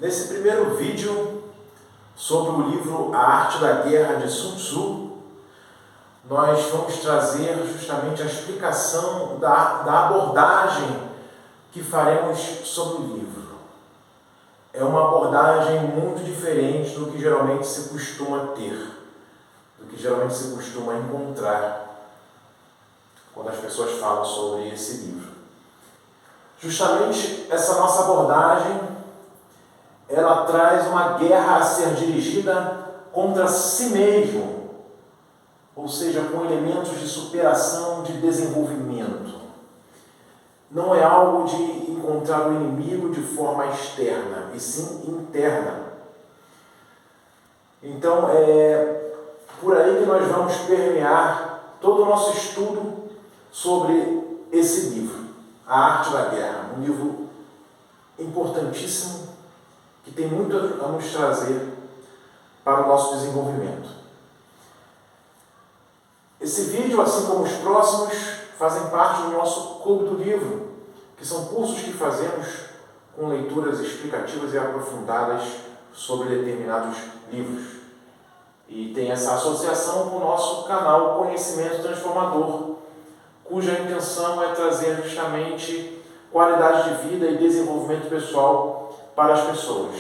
Nesse primeiro vídeo sobre o livro A Arte da Guerra de Sun Tzu, nós vamos trazer justamente a explicação da abordagem que faremos sobre o livro. É uma abordagem muito diferente do que geralmente se costuma ter, do que geralmente se costuma encontrar quando as pessoas falam sobre esse livro. Justamente essa nossa abordagem, ela traz uma guerra a ser dirigida contra si mesmo, ou seja, com elementos de superação, de desenvolvimento. Não é algo de encontrar o inimigo de forma externa, e sim interna. Então, é por aí que nós vamos permear todo o nosso estudo sobre esse livro, A Arte da Guerra, um livro importantíssimo que tem muito a nos trazer para o nosso desenvolvimento. Esse vídeo, assim como os próximos, fazem parte do nosso Clube do Livro, que são cursos que fazemos com leituras explicativas e aprofundadas sobre determinados livros. E tem essa associação com o nosso canal Conhecimento Transformador, cuja intenção é trazer justamente qualidade de vida e desenvolvimento pessoal para as pessoas.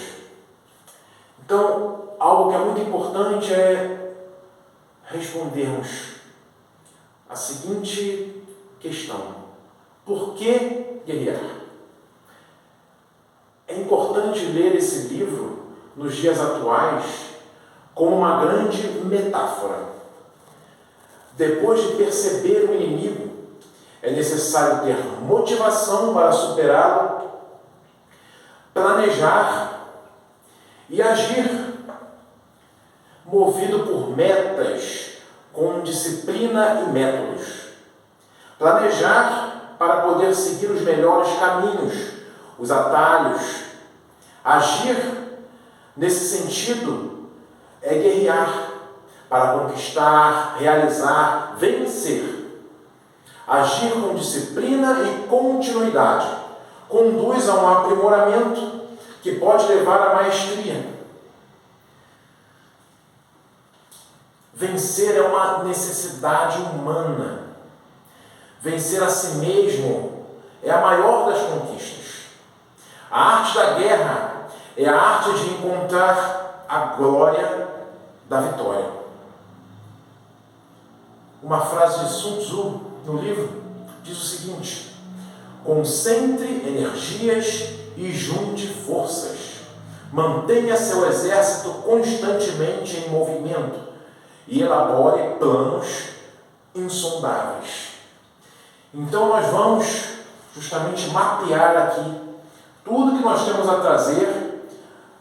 Então, algo que é muito importante é respondermos a seguinte questão: por que guerrear? É importante ler esse livro nos dias atuais como uma grande metáfora. Depois de perceber o inimigo, é necessário ter motivação para superá-lo, planejar e agir, movido por metas, com disciplina e métodos. Planejar para poder seguir os melhores caminhos, os atalhos. Agir, nesse sentido, é guerrear para conquistar, realizar, vencer. Agir com disciplina e continuidade conduz a um aprimoramento que pode levar à maestria. Vencer é uma necessidade humana. Vencer a si mesmo é a maior das conquistas. A arte da guerra é a arte de encontrar a glória da vitória. Uma frase de Sun Tzu no livro diz o seguinte: concentre energias e junte forças. Mantenha seu exército constantemente em movimento e elabore planos insondáveis. Então nós vamos justamente mapear aqui tudo que nós temos a trazer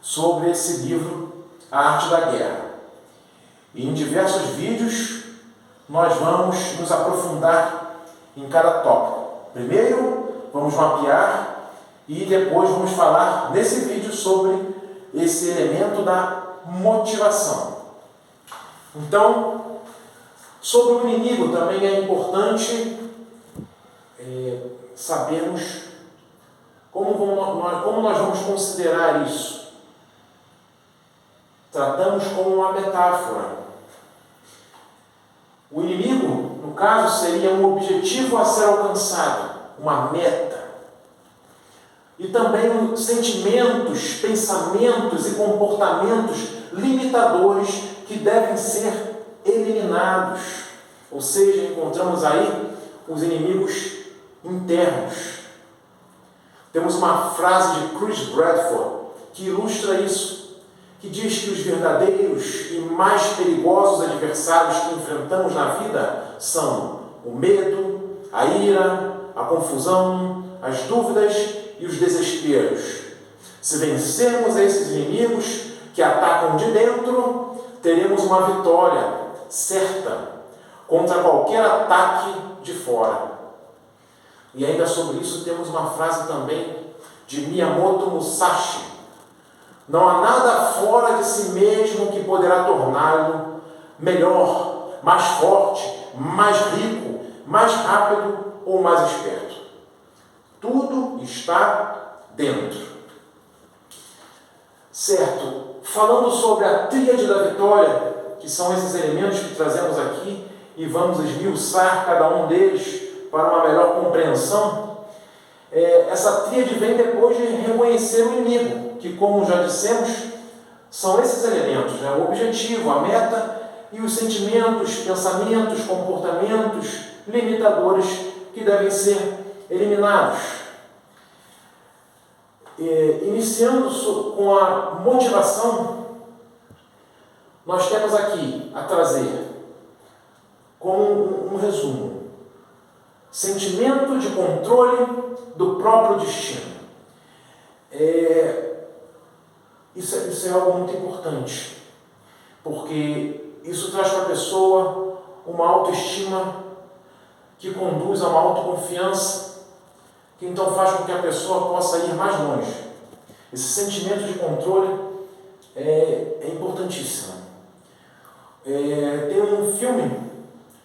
sobre esse livro, A Arte da Guerra. E em diversos vídeos nós vamos nos aprofundar em cada tópico. Primeiro vamos mapear e depois vamos falar nesse vídeo sobre esse elemento da motivação. Então, sobre o inimigo também é importante sabermos como nós vamos considerar isso. Tratamos como uma metáfora. O inimigo, no caso, seria um objetivo a ser alcançado, uma meta. E também sentimentos, pensamentos e comportamentos limitadores que devem ser eliminados. Ou seja, encontramos aí os inimigos internos. Temos uma frase de Chris Bradford que ilustra isso, que diz que os verdadeiros e mais perigosos adversários que enfrentamos na vida são o medo, a ira, a confusão, as dúvidas e os desesperos. Se vencermos esses inimigos que atacam de dentro, teremos uma vitória certa contra qualquer ataque de fora. E ainda sobre isso temos uma frase também de Miyamoto Musashi: não há nada fora de si mesmo que poderá torná-lo melhor, mais forte, mais rico, mais rápido ou mais esperto. Tudo está dentro. Certo, falando sobre a tríade da vitória, que são esses elementos que trazemos aqui, e vamos esmiuçar cada um deles para uma melhor compreensão, essa tríade vem depois de reconhecer o inimigo, que, como já dissemos, são esses elementos, né? O objetivo, a meta e os sentimentos, pensamentos, comportamentos limitadores que devem ser eliminados. Iniciando com a motivação, nós temos aqui a trazer como um resumo: sentimento de controle do próprio destino. Isso é algo muito importante, porque isso traz para a pessoa uma autoestima que conduz a uma autoconfiança, que então faz com que a pessoa possa ir mais longe. Esse sentimento de controle é importantíssimo. Tem um filme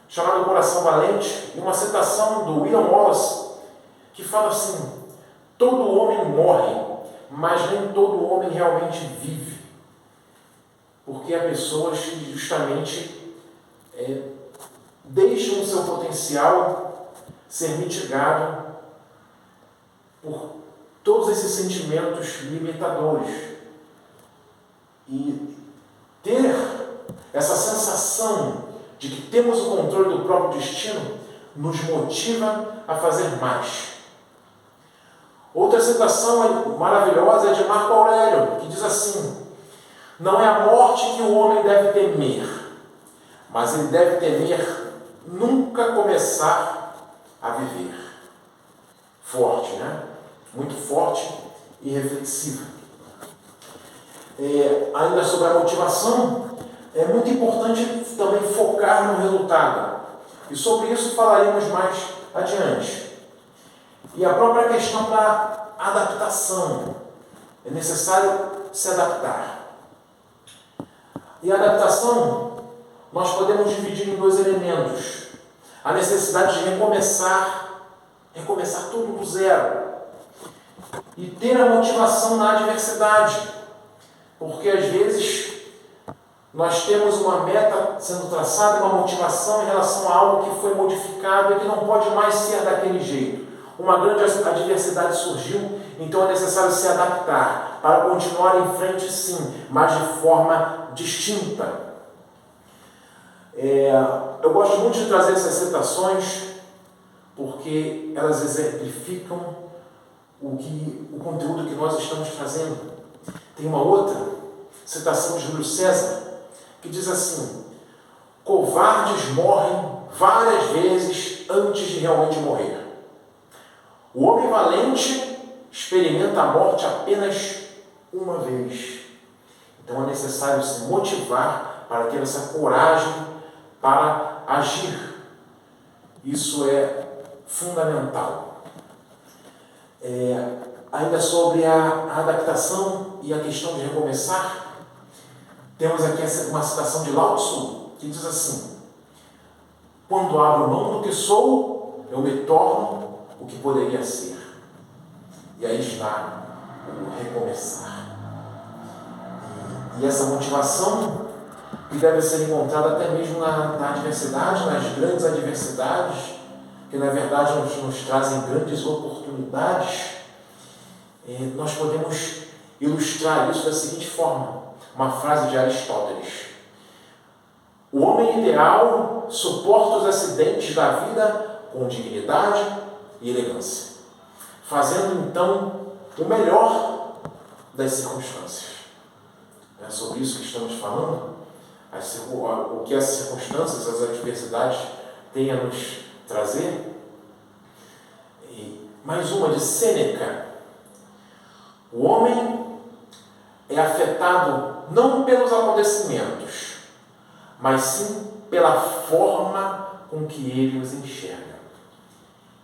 chamado Coração Valente, e uma citação do William Wallace, que fala assim: todo homem morre, mas nem todo homem realmente vive. Porque há pessoas que justamente deixam o seu potencial ser mitigado por todos esses sentimentos limitadores. E ter essa sensação de que temos o controle do próprio destino nos motiva a fazer mais. Outra citação maravilhosa é de Marco Aurélio, que diz assim: não é a morte que o homem deve temer, mas ele deve temer nunca começar a viver. Forte, né? Muito forte e reflexiva. Ainda sobre a motivação, é muito importante também focar no resultado. E sobre isso falaremos mais adiante. E a própria questão da adaptação. É necessário se adaptar. E a adaptação nós podemos dividir em dois elementos: a necessidade de recomeçar tudo do zero, e ter a motivação na adversidade, porque às vezes nós temos uma meta sendo traçada, uma motivação em relação a algo que foi modificado e que não pode mais ser daquele jeito. Uma grande adversidade surgiu, então é necessário se adaptar para continuar em frente, sim, mas de forma distinta. Eu gosto muito de trazer essas citações porque elas exemplificam o conteúdo que nós estamos trazendo. Tem uma outra citação de Júlio César que diz assim: covardes morrem várias vezes antes de realmente morrer. O homem valente experimenta a morte apenas uma vez. Então é necessário se motivar para ter essa coragem para agir. Isso é fundamental. Ainda sobre a adaptação e a questão de recomeçar, temos aqui uma citação de Lao Tzu, que diz assim: quando abro mão do que sou, eu me torno o que poderia ser. E aí está o recomeçar. E essa motivação que deve ser encontrada até mesmo na adversidade, nas grandes adversidades, que na verdade nos trazem grandes oportunidades. Nós podemos ilustrar isso da seguinte forma: uma frase de Aristóteles: o homem ideal suporta os acidentes da vida com dignidade e elegância, fazendo então o melhor das circunstâncias. É sobre isso que estamos falando, o que as circunstâncias, as adversidades têm a nos trazer. E mais uma de Sêneca: o homem é afetado não pelos acontecimentos, mas sim pela forma com que ele os enxerga.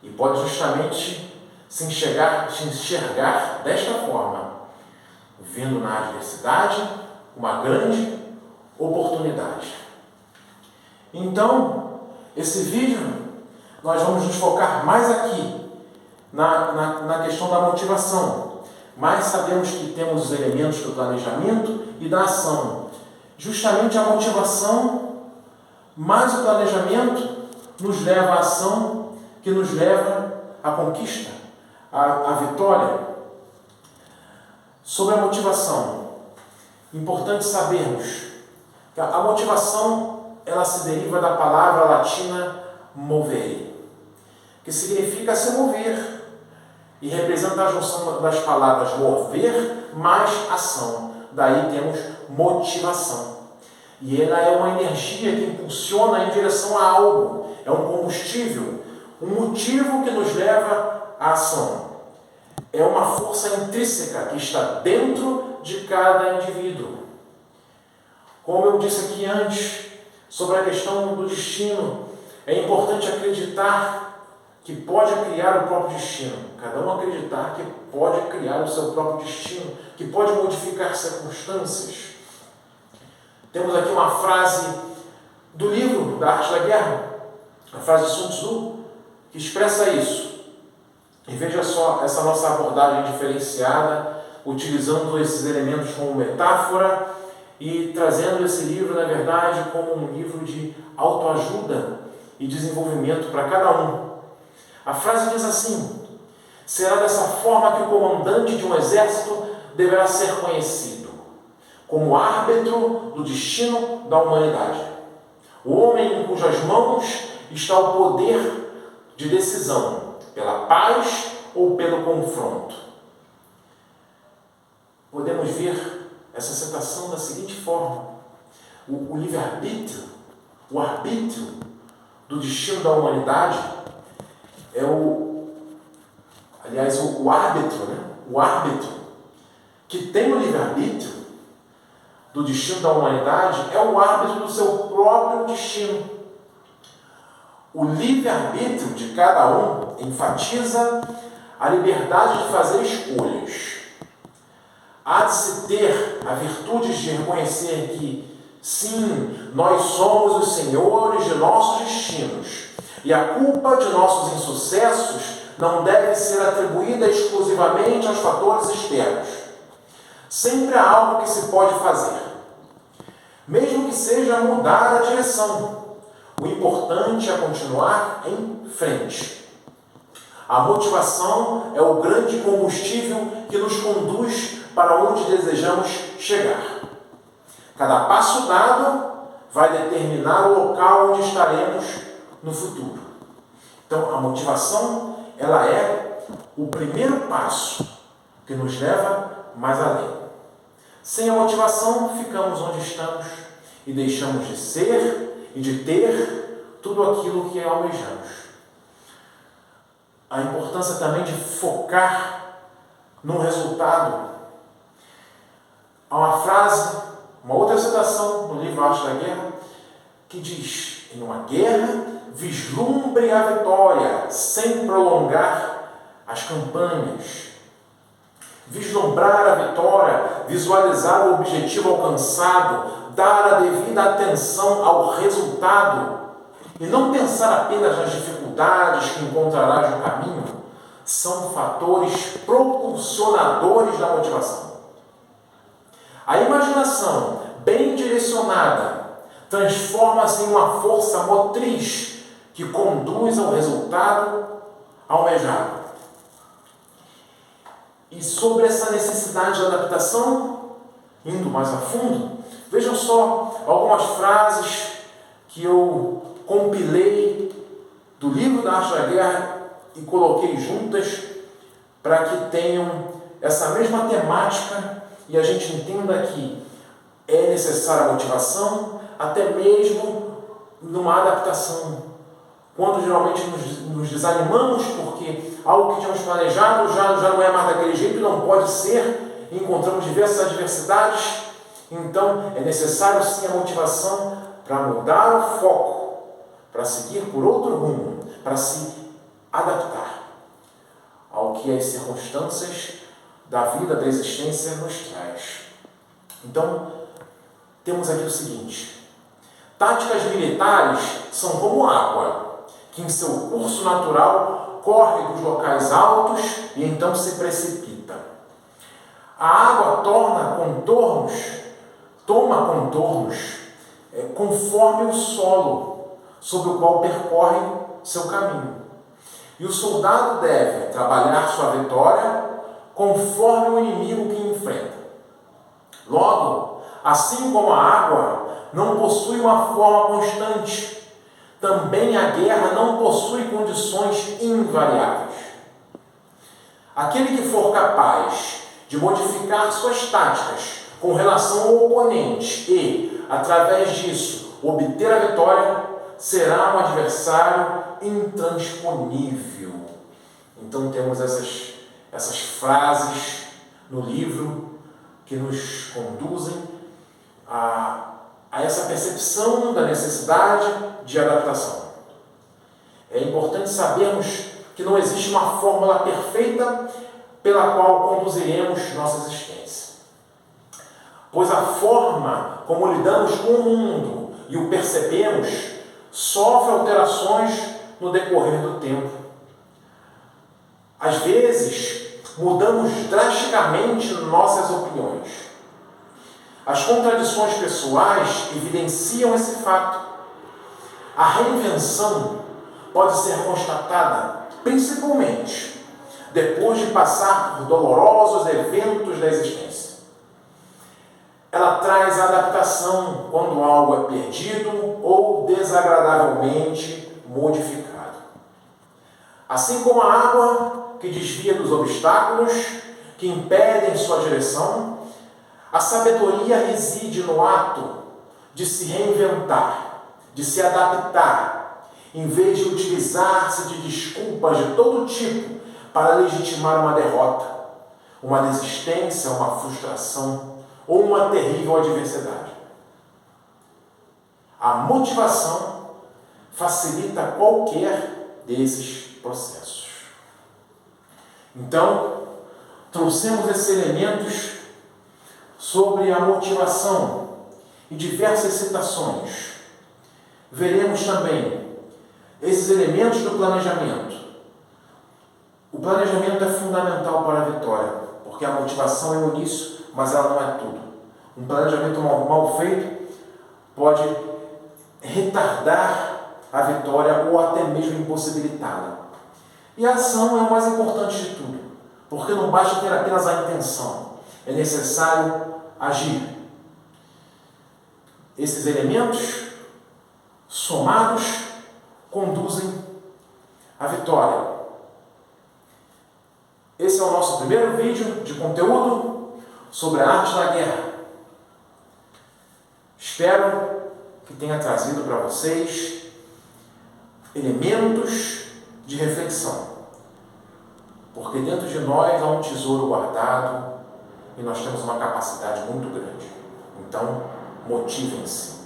E pode justamente se enxergar desta forma, vendo na adversidade uma grande oportunidade. Então, esse vídeo, nós vamos nos focar mais aqui na questão da motivação, mais sabemos que temos os elementos do planejamento e da ação. Justamente a motivação, mais o planejamento, nos leva à ação, que nos leva à conquista, à vitória. Sobre a motivação, importante sabermos que a motivação ela se deriva da palavra latina movere, que significa se mover, e representa a junção das palavras mover mais ação. Daí temos motivação. E ela é uma energia que impulsiona em direção a algo. É um combustível, um motivo que nos leva à ação. É uma força intrínseca que está dentro de cada indivíduo. Como eu disse aqui antes, sobre a questão do destino, é importante acreditar que pode criar o próprio destino. Cada um acreditar que pode criar o seu próprio destino, que pode modificar circunstâncias. Temos aqui uma frase do livro da Arte da Guerra, a frase de Sun Tzu, que expressa isso. E veja só essa nossa abordagem diferenciada, utilizando esses elementos como metáfora e trazendo esse livro, na verdade, como um livro de autoajuda e desenvolvimento para cada um. A frase diz assim: será dessa forma que o comandante de um exército deverá ser conhecido, como árbitro do destino da humanidade. O homem em cujas mãos está o poder de decisão, pela paz ou pelo confronto. Podemos ver essa citação da seguinte forma: o livre-arbítrio, o arbítrio do destino da humanidade é o árbitro, né? O árbitro que tem o livre-arbítrio do destino da humanidade é o árbitro do seu próprio destino. O livre-arbítrio de cada um enfatiza a liberdade de fazer escolhas. Há de se ter a virtude de reconhecer que, sim, nós somos os senhores de nossos destinos, e a culpa de nossos insucessos não deve ser atribuída exclusivamente aos fatores externos. Sempre há algo que se pode fazer, mesmo que seja mudar a direção. O importante é continuar em frente. A motivação é o grande combustível que nos conduz para onde desejamos chegar. Cada passo dado vai determinar o local onde estaremos no futuro. Então, a motivação, ela é o primeiro passo que nos leva mais além. Sem a motivação, ficamos onde estamos e deixamos de ser e de ter tudo aquilo que almejamos. A importância também de focar no resultado. Há uma frase, uma outra citação no livro Arte da Guerra, que diz: em uma guerra, vislumbre a vitória, sem prolongar as campanhas. Vislumbrar a vitória, visualizar o objetivo alcançado, dar a devida atenção ao resultado e não pensar apenas nas dificuldades que encontrarás no caminho, são fatores propulsionadores da motivação. A imaginação bem direcionada transforma-se em uma força motriz que conduz ao resultado almejado. E sobre essa necessidade de adaptação, indo mais a fundo, vejam só algumas frases que eu compilei do livro da Arte da Guerra e coloquei juntas para que tenham essa mesma temática e a gente entenda que é necessária a motivação, até mesmo numa adaptação. Quando geralmente nos desanimamos porque algo que tínhamos planejado já não é mais daquele jeito, não pode ser, encontramos diversas adversidades, então é necessário sim a motivação para mudar o foco, para seguir por outro rumo, para se adaptar ao que as circunstâncias da vida, da existência nos traz. Então, temos aqui o seguinte: táticas militares são como água, que em seu curso natural corre dos locais altos e então se precipita. A água toma contornos conforme o solo sobre o qual percorre seu caminho. E o soldado deve trabalhar sua vitória conforme o inimigo que enfrenta. Logo, assim como a água não possui uma forma constante, também a guerra não possui condições invariáveis. Aquele que for capaz de modificar suas táticas com relação ao oponente e, através disso, obter a vitória, será um adversário intransponível. Então temos essas frases no livro que nos conduzem a essa percepção da necessidade de adaptação. É importante sabermos que não existe uma fórmula perfeita pela qual conduziremos nossa existência. Pois a forma como lidamos com o mundo e o percebemos sofre alterações no decorrer do tempo. Às vezes, mudamos drasticamente nossas opiniões. As contradições pessoais evidenciam esse fato. A reinvenção pode ser constatada, principalmente, depois de passar por dolorosos eventos da existência. Ela traz adaptação quando algo é perdido ou desagradavelmente modificado. Assim como a água que desvia dos obstáculos que impedem sua direção, a sabedoria reside no ato de se reinventar, de se adaptar, em vez de utilizar-se de desculpas de todo tipo para legitimar uma derrota, uma desistência, uma frustração ou uma terrível adversidade. A motivação facilita qualquer desses processos. Então, trouxemos esses elementos sobre a motivação e diversas citações. Veremos também esses elementos do planejamento. O planejamento é fundamental para a vitória, porque a motivação é o início, mas ela não é tudo. Um planejamento mal feito pode retardar a vitória ou até mesmo impossibilitá-la. E a ação é o mais importante de tudo, porque não basta ter apenas a intenção, é necessário agir. Esses elementos somados conduzem à vitória. Esse é o nosso primeiro vídeo de conteúdo sobre a arte da guerra. Espero que tenha trazido para vocês elementos de reflexão, porque dentro de nós há um tesouro guardado e nós temos uma capacidade muito grande. Então, motivem-se.